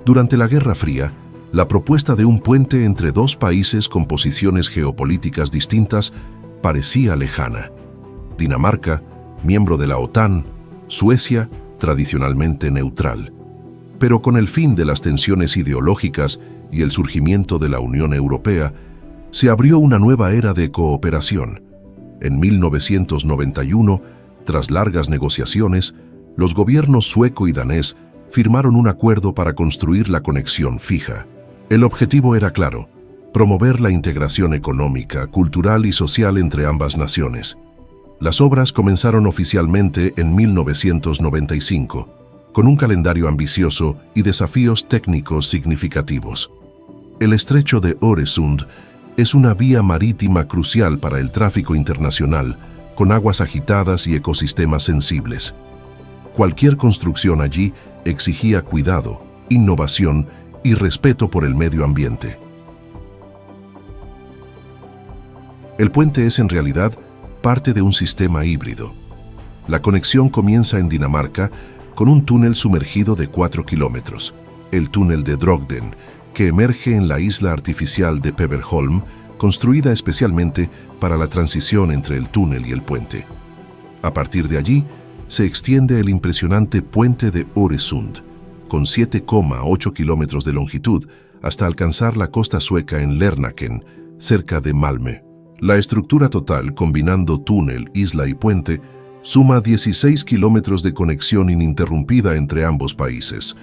Durante la Guerra Fría, la propuesta de un puente entre dos países con posiciones geopolíticas distintas parecía lejana. Dinamarca, miembro de la OTAN, Suecia, tradicionalmente neutral. Pero con el fin de las tensiones ideológicas y el surgimiento de la Unión Europea, se abrió una nueva era de cooperación. En 1991, tras largas negociaciones, los gobiernos sueco y danés firmaron un acuerdo para construir la conexión fija. El objetivo era claro: promover la integración económica, cultural y social entre ambas naciones. Las obras comenzaron oficialmente en 1995, con un calendario ambicioso y desafíos técnicos significativos. El estrecho de Øresund es una vía marítima crucial para el tráfico internacional, con aguas agitadas y ecosistemas sensibles. Cualquier construcción allí exigía cuidado, innovación y respeto por el medio ambiente. El puente es en realidad parte de un sistema híbrido. La conexión comienza en Dinamarca con un túnel sumergido de 4 kilómetros, el túnel de Drogden, que emerge en la isla artificial de Peberholm, construida especialmente para la transición entre el túnel y el puente. A partir de allí, se extiende el impresionante puente de Öresund, con 7,8 kilómetros de longitud, hasta alcanzar la costa sueca en Lernacken, cerca de Malmö. La estructura total, combinando túnel, isla y puente, suma 16 kilómetros de conexión ininterrumpida entre ambos países.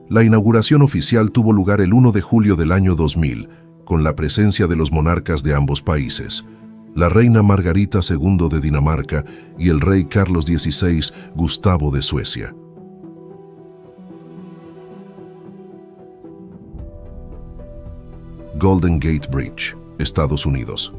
La inauguración oficial tuvo lugar el 1 de julio del año 2000, con la presencia de los monarcas de ambos países, la reina Margarita II de Dinamarca y el rey Carlos XVI Gustavo de Suecia. Golden Gate Bridge, Estados Unidos.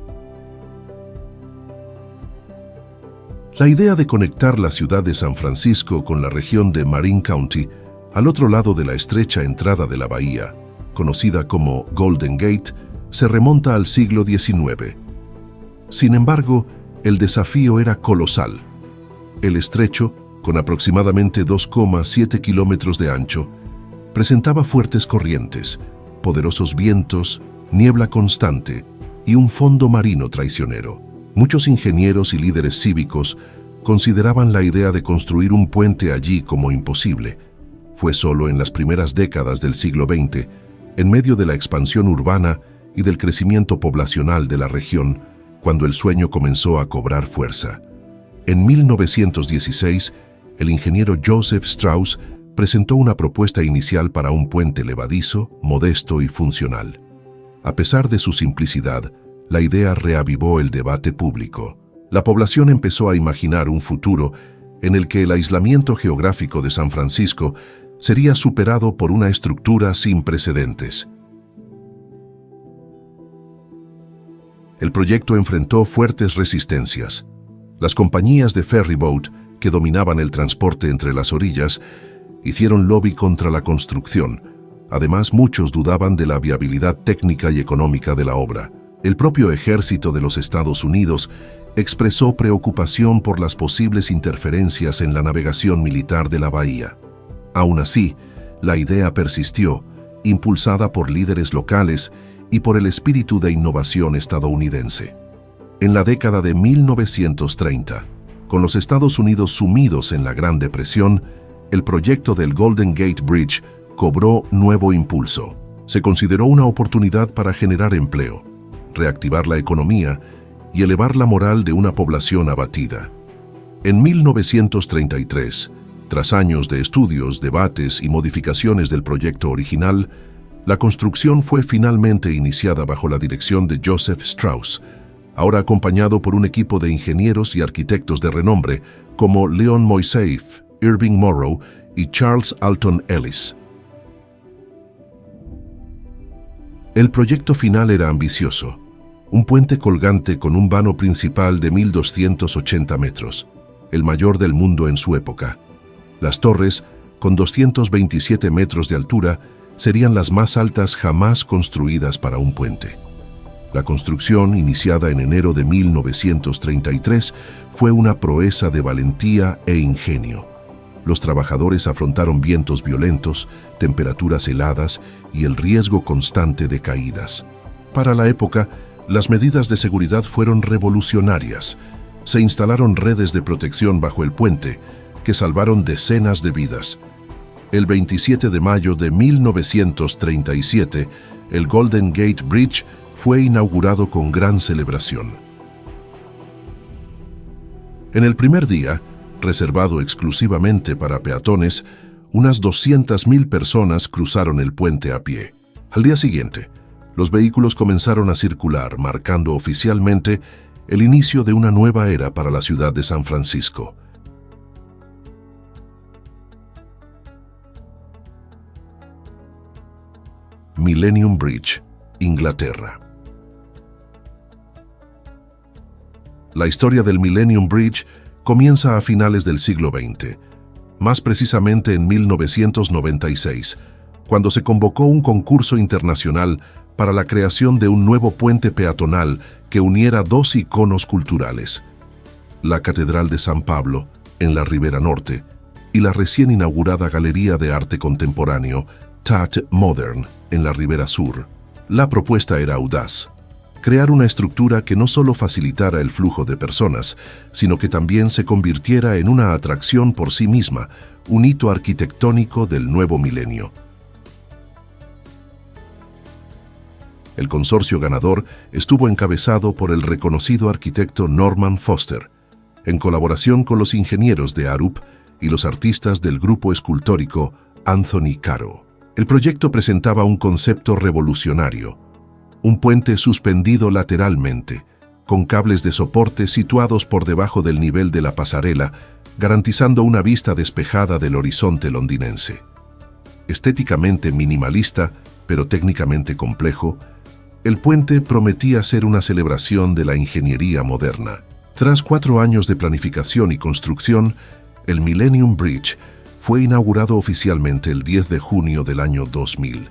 La idea de conectar la ciudad de San Francisco con la región de Marin County, al otro lado de la estrecha entrada de la bahía, conocida como Golden Gate, se remonta al siglo XIX. Sin embargo, el desafío era colosal. El estrecho, con aproximadamente 2,7 kilómetros de ancho, presentaba fuertes corrientes, poderosos vientos, niebla constante y un fondo marino traicionero. Muchos ingenieros y líderes cívicos consideraban la idea de construir un puente allí como imposible. Fue solo en las primeras décadas del siglo XX, en medio de la expansión urbana y del crecimiento poblacional de la región, cuando el sueño comenzó a cobrar fuerza. En 1916, el ingeniero Joseph Strauss presentó una propuesta inicial para un puente levadizo, modesto y funcional. A pesar de su simplicidad, la idea reavivó el debate público. La población empezó a imaginar un futuro en el que el aislamiento geográfico de San Francisco sería superado por una estructura sin precedentes. El proyecto enfrentó fuertes resistencias. Las compañías de ferryboat, que dominaban el transporte entre las orillas, hicieron lobby contra la construcción. Además, muchos dudaban de la viabilidad técnica y económica de la obra. El propio ejército de los Estados Unidos expresó preocupación por las posibles interferencias en la navegación militar de la bahía. Aún así, la idea persistió, impulsada por líderes locales y por el espíritu de innovación estadounidense. En la década de 1930, con los Estados Unidos sumidos en la Gran Depresión, el proyecto del Golden Gate Bridge cobró nuevo impulso. Se consideró una oportunidad para generar empleo, reactivar la economía y elevar la moral de una población abatida. En 1933, tras años de estudios, debates y modificaciones del proyecto original, la construcción fue finalmente iniciada bajo la dirección de Joseph Strauss, ahora acompañado por un equipo de ingenieros y arquitectos de renombre como Leon Moisseiff, Irving Morrow y Charles Alton Ellis. El proyecto final era ambicioso, un puente colgante con un vano principal de 1.280 metros, el mayor del mundo en su época. Las torres, con 227 metros de altura, serían las más altas jamás construidas para un puente. La construcción, iniciada en enero de 1933, fue una proeza de valentía e ingenio. Los trabajadores afrontaron vientos violentos, temperaturas heladas y el riesgo constante de caídas. Para la época, las medidas de seguridad fueron revolucionarias. Se instalaron redes de protección bajo el puente, que salvaron decenas de vidas. El 27 de mayo de 1937, el Golden Gate Bridge fue inaugurado con gran celebración. En el primer día, reservado exclusivamente para peatones, unas 200.000 personas cruzaron el puente a pie. Al día siguiente, los vehículos comenzaron a circular, marcando oficialmente el inicio de una nueva era para la ciudad de San Francisco. Millennium Bridge, Inglaterra. La historia del Millennium Bridge comienza a finales del siglo XX, más precisamente en 1996, cuando se convocó un concurso internacional para la creación de un nuevo puente peatonal que uniera dos iconos culturales: la Catedral de San Pablo, en la Ribera Norte, y la recién inaugurada Galería de Arte Contemporáneo, Tate Modern, en la ribera sur. La propuesta era audaz: crear una estructura que no solo facilitara el flujo de personas, sino que también se convirtiera en una atracción por sí misma, un hito arquitectónico del nuevo milenio. El consorcio ganador estuvo encabezado por el reconocido arquitecto Norman Foster, en colaboración con los ingenieros de Arup y los artistas del grupo escultórico Anthony Caro. El proyecto presentaba un concepto revolucionario: un puente suspendido lateralmente, con cables de soporte situados por debajo del nivel de la pasarela, garantizando una vista despejada del horizonte londinense. Estéticamente minimalista, pero técnicamente complejo, el puente prometía ser una celebración de la ingeniería moderna. Tras 4 años de planificación y construcción, el Millennium Bridge fue inaugurado oficialmente el 10 de junio del año 2000.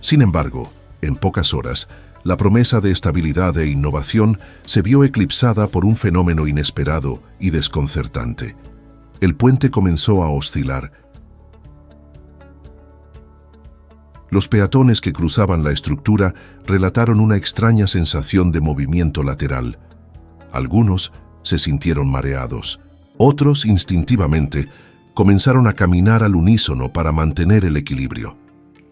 Sin embargo, en pocas horas, la promesa de estabilidad e innovación se vio eclipsada por un fenómeno inesperado y desconcertante. El puente comenzó a oscilar. Los peatones que cruzaban la estructura relataron una extraña sensación de movimiento lateral. Algunos se sintieron mareados. Otros, instintivamente, comenzaron a caminar al unísono para mantener el equilibrio.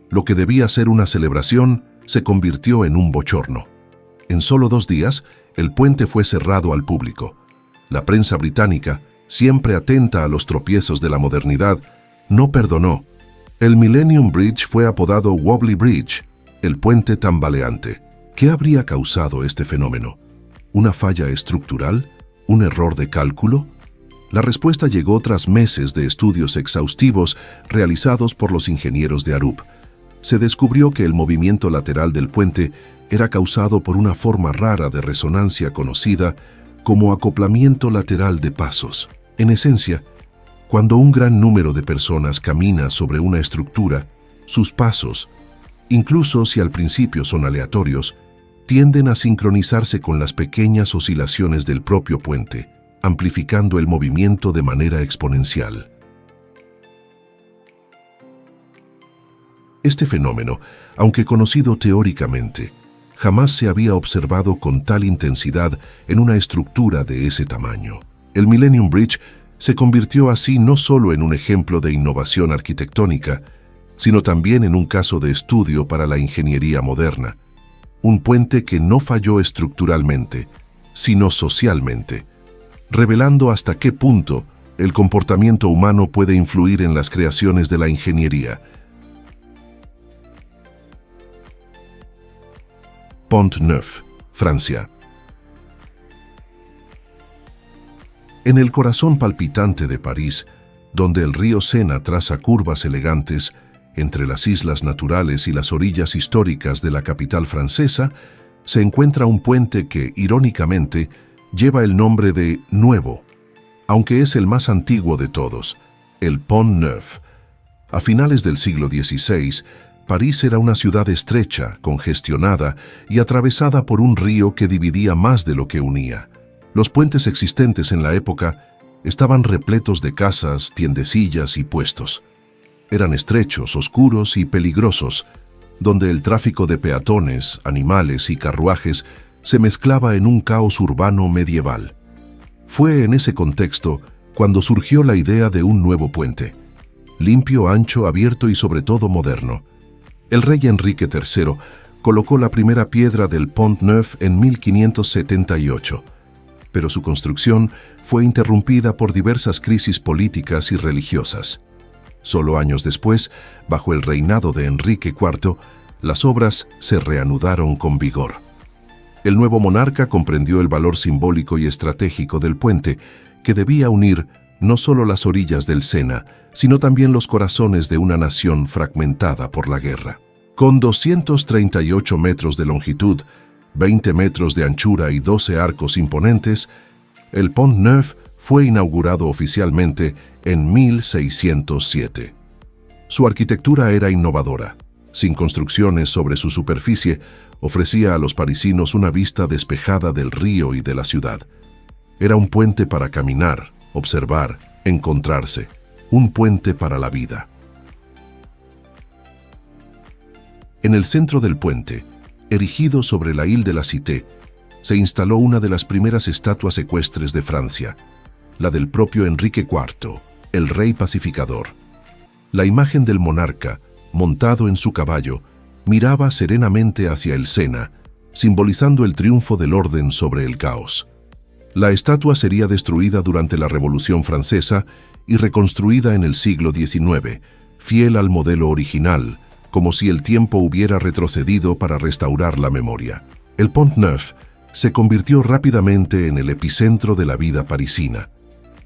Lo que debía ser una celebración se convirtió en un bochorno. En solo 2 días, el puente fue cerrado al público. La prensa británica, siempre atenta a los tropiezos de la modernidad, no perdonó. El Millennium Bridge fue apodado Wobbly Bridge, el puente tambaleante. ¿Qué habría causado este fenómeno? ¿Una falla estructural? ¿Un error de cálculo? La respuesta llegó tras meses de estudios exhaustivos realizados por los ingenieros de Arup. Se descubrió que el movimiento lateral del puente era causado por una forma rara de resonancia conocida como acoplamiento lateral de pasos. En esencia, cuando un gran número de personas camina sobre una estructura, sus pasos, incluso si al principio son aleatorios, tienden a sincronizarse con las pequeñas oscilaciones del propio puente, amplificando el movimiento de manera exponencial. Este fenómeno, aunque conocido teóricamente, jamás se había observado con tal intensidad en una estructura de ese tamaño. El Millennium Bridge se convirtió así no solo en un ejemplo de innovación arquitectónica, sino también en un caso de estudio para la ingeniería moderna. Un puente que no falló estructuralmente, sino socialmente, revelando hasta qué punto el comportamiento humano puede influir en las creaciones de la ingeniería. Pont-Neuf, Francia. En el corazón palpitante de París, donde el río Sena traza curvas elegantes entre las islas naturales y las orillas históricas de la capital francesa, se encuentra un puente que, irónicamente, lleva el nombre de Nuevo, aunque es el más antiguo de todos, el Pont-Neuf. A finales del siglo XVI, París era una ciudad estrecha, congestionada y atravesada por un río que dividía más de lo que unía. Los puentes existentes en la época estaban repletos de casas, tiendecillas y puestos. Eran estrechos, oscuros y peligrosos, donde el tráfico de peatones, animales y carruajes se mezclaba en un caos urbano medieval. Fue en ese contexto cuando surgió la idea de un nuevo puente, limpio, ancho, abierto y sobre todo moderno. El rey Enrique III colocó la primera piedra del Pont-Neuf en 1578, pero su construcción fue interrumpida por diversas crisis políticas y religiosas. Solo años después, bajo el reinado de Enrique IV, las obras se reanudaron con vigor. El nuevo monarca comprendió el valor simbólico y estratégico del puente, que debía unir no solo las orillas del Sena, sino también los corazones de una nación fragmentada por la guerra. Con 238 metros de longitud, 20 metros de anchura y 12 arcos imponentes, el Pont-Neuf fue inaugurado oficialmente en 1607. Su arquitectura era innovadora. Sin construcciones sobre su superficie, ofrecía a los parisinos una vista despejada del río y de la ciudad. Era un puente para caminar, observar, encontrarse, un puente para la vida. En el centro del puente, erigido sobre la Ile de la Cité, se instaló una de las primeras estatuas ecuestres de Francia, la del propio Enrique IV, el rey pacificador. La imagen del monarca, montado en su caballo, miraba serenamente hacia el Sena, simbolizando el triunfo del orden sobre el caos. La estatua sería destruida durante la Revolución Francesa y reconstruida en el siglo XIX, fiel al modelo original, como si el tiempo hubiera retrocedido para restaurar la memoria. El Pont Neuf se convirtió rápidamente en el epicentro de la vida parisina.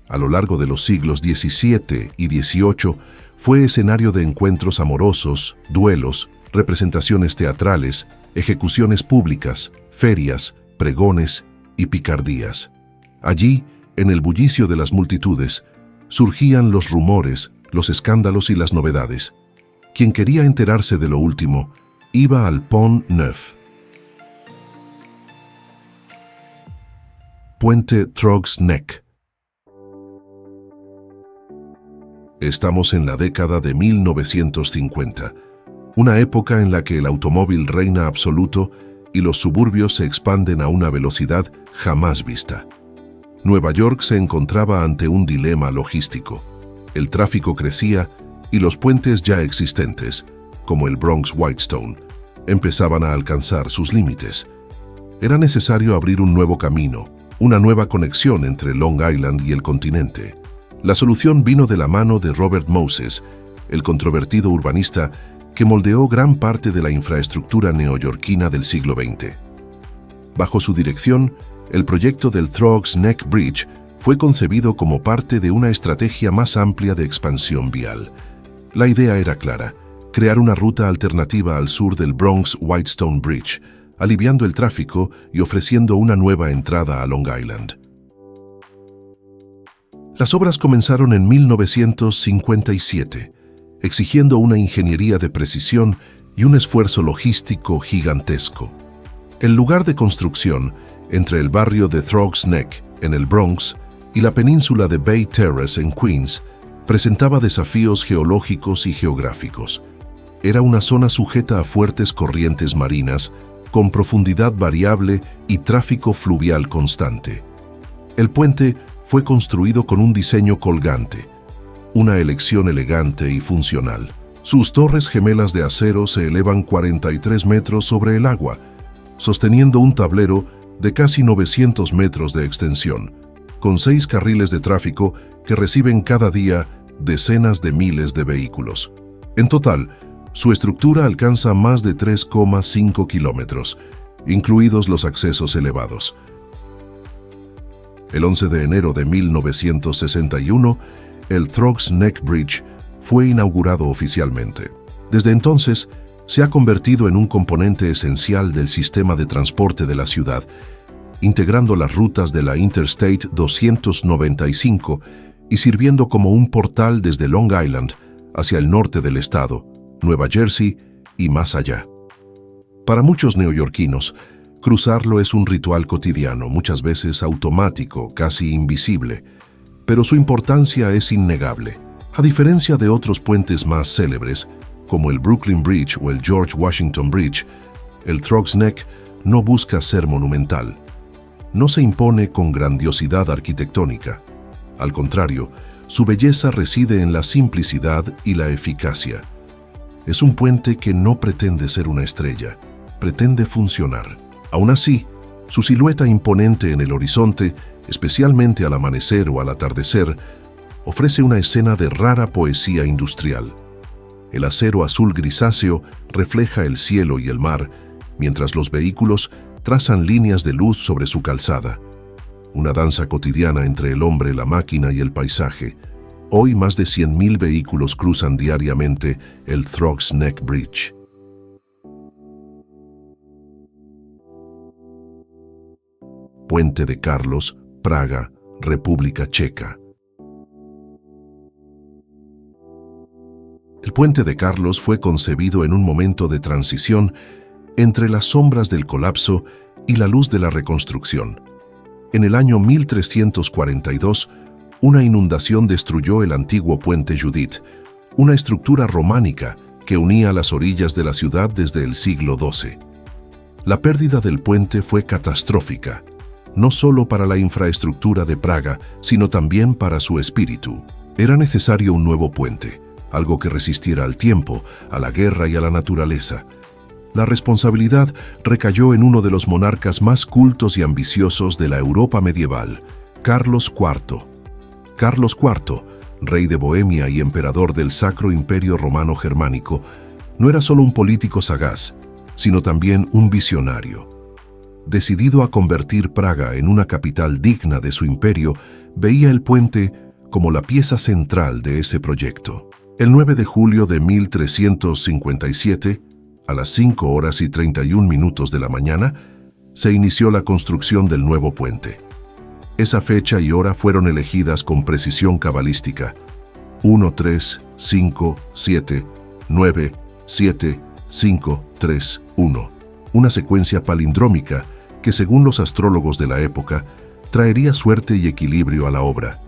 A lo largo de los siglos XVII y XVIII fue escenario de encuentros amorosos, duelos, representaciones teatrales, ejecuciones públicas, ferias, pregones y picardías. Allí, en el bullicio de las multitudes, surgían los rumores, los escándalos y las novedades. Quien quería enterarse de lo último, iba al Pont Neuf. Puente Trogs Nek. Estamos en la década de 1950, una época en la que el automóvil reina absoluto y los suburbios se expanden a una velocidad jamás vista. Nueva York se encontraba ante un dilema logístico. El tráfico crecía y los puentes ya existentes, como el Bronx-Whitestone, empezaban a alcanzar sus límites. Era necesario abrir un nuevo camino, una nueva conexión entre Long Island y el continente. La solución vino de la mano de Robert Moses, el controvertido urbanista que moldeó gran parte de la infraestructura neoyorquina del siglo XX. Bajo su dirección, el proyecto del Trogs Nek Bridge fue concebido como parte de una estrategia más amplia de expansión vial. La idea era clara: crear una ruta alternativa al sur del Bronx-Whitestone Bridge, aliviando el tráfico y ofreciendo una nueva entrada a Long Island. Las obras comenzaron en 1957, exigiendo una ingeniería de precisión y un esfuerzo logístico gigantesco. El lugar de construcción, entre el barrio de Trogs Nek, en el Bronx, y la península de Bay Terrace, en Queens, presentaba desafíos geológicos y geográficos. Era una zona sujeta a fuertes corrientes marinas, con profundidad variable y tráfico fluvial constante. El puente fue construido con un diseño colgante, una elección elegante y funcional. Sus torres gemelas de acero se elevan 43 metros sobre el agua, sosteniendo un tablero de casi 900 metros de extensión, con 6 carriles de tráfico que reciben cada día decenas de miles de vehículos. En total, su estructura alcanza más de 3,5 kilómetros, incluidos los accesos elevados. El 11 de enero de 1961, el Trogs Nek Bridge fue inaugurado oficialmente. Desde entonces, se ha convertido en un componente esencial del sistema de transporte de la ciudad, integrando las rutas de la Interstate 295 y sirviendo como un portal desde Long Island hacia el norte del estado, Nueva Jersey y más allá. Para muchos neoyorquinos, cruzarlo es un ritual cotidiano, muchas veces automático, casi invisible, pero su importancia es innegable. A diferencia de otros puentes más célebres, como el Brooklyn Bridge o el George Washington Bridge, el Trogs Nek no busca ser monumental. No se impone con grandiosidad arquitectónica. Al contrario, su belleza reside en la simplicidad y la eficacia. Es un puente que no pretende ser una estrella, pretende funcionar. Aún así, su silueta imponente en el horizonte, especialmente al amanecer o al atardecer, ofrece una escena de rara poesía industrial. El acero azul grisáceo refleja el cielo y el mar, mientras los vehículos trazan líneas de luz sobre su calzada. Una danza cotidiana entre el hombre, la máquina y el paisaje. Hoy más de 100.000 vehículos cruzan diariamente el Trogs Nek Bridge. Puente de Carlos, Praga, República Checa. El Puente de Carlos fue concebido en un momento de transición entre las sombras del colapso y la luz de la reconstrucción. En el año 1342, una inundación destruyó el antiguo puente Judith, una estructura románica que unía las orillas de la ciudad desde el siglo XII. La pérdida del puente fue catastrófica, no solo para la infraestructura de Praga, sino también para su espíritu. Era necesario un nuevo puente, algo que resistiera al tiempo, a la guerra y a la naturaleza. La responsabilidad recayó en uno de los monarcas más cultos y ambiciosos de la Europa medieval, Carlos IV. Carlos IV, rey de Bohemia y emperador del Sacro Imperio Romano Germánico, no era solo un político sagaz, sino también un visionario. Decidido a convertir Praga en una capital digna de su imperio, veía el puente como la pieza central de ese proyecto. El 9 de julio de 1357, a las 5:31 de la mañana, se inició la construcción del nuevo puente. Esa fecha y hora fueron elegidas con precisión cabalística. 1, 3, 5, 7, 9, 7, 5, 3, 1. Una secuencia palindrómica que, según los astrólogos de la época, traería suerte y equilibrio a la obra.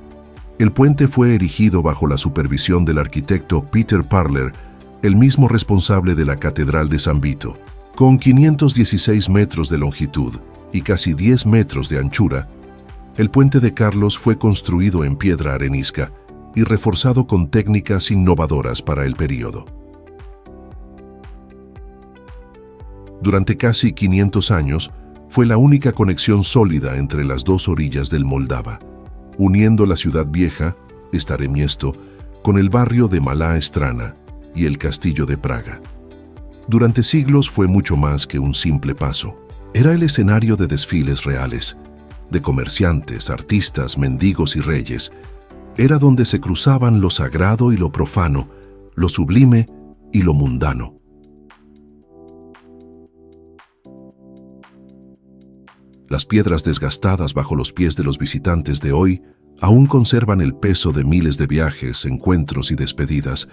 El puente fue erigido bajo la supervisión del arquitecto Peter Parler, el mismo responsable de la Catedral de San Vito. Con 516 metros de longitud y casi 10 metros de anchura, el puente de Carlos fue construido en piedra arenisca y reforzado con técnicas innovadoras para el período. Durante casi 500 años, fue la única conexión sólida entre las dos orillas del Moldava, uniendo la ciudad vieja, Stare Miesto, con el barrio de Malá Strana y el castillo de Praga. Durante siglos fue mucho más que un simple paso. Era el escenario de desfiles reales, de comerciantes, artistas, mendigos y reyes. Era donde se cruzaban lo sagrado y lo profano, lo sublime y lo mundano. Las piedras desgastadas bajo los pies de los visitantes de hoy aún conservan el peso de miles de viajes, encuentros y despedidas.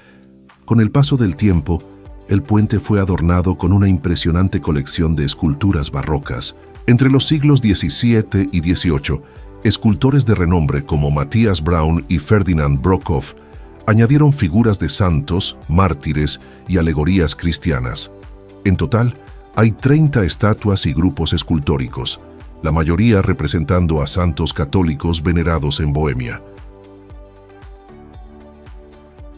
Con el paso del tiempo, el puente fue adornado con una impresionante colección de esculturas barrocas. Entre los siglos XVII y XVIII, escultores de renombre como Matthias Braun y Ferdinand Brockhoff añadieron figuras de santos, mártires y alegorías cristianas. En total, hay 30 estatuas y grupos escultóricos, la mayoría representando a santos católicos venerados en Bohemia.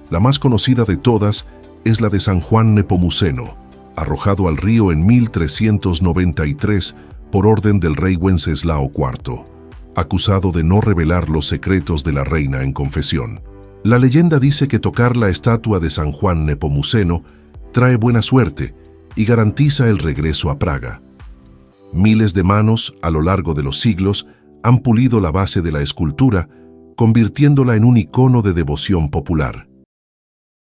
La más conocida de todas es la de San Juan Nepomuceno, arrojado al río en 1393 por orden del rey Wenceslao IV, acusado de no revelar los secretos de la reina en confesión. La leyenda dice que tocar la estatua de San Juan Nepomuceno trae buena suerte y garantiza el regreso a Praga. Miles de manos, a lo largo de los siglos, han pulido la base de la escultura, convirtiéndola en un icono de devoción popular.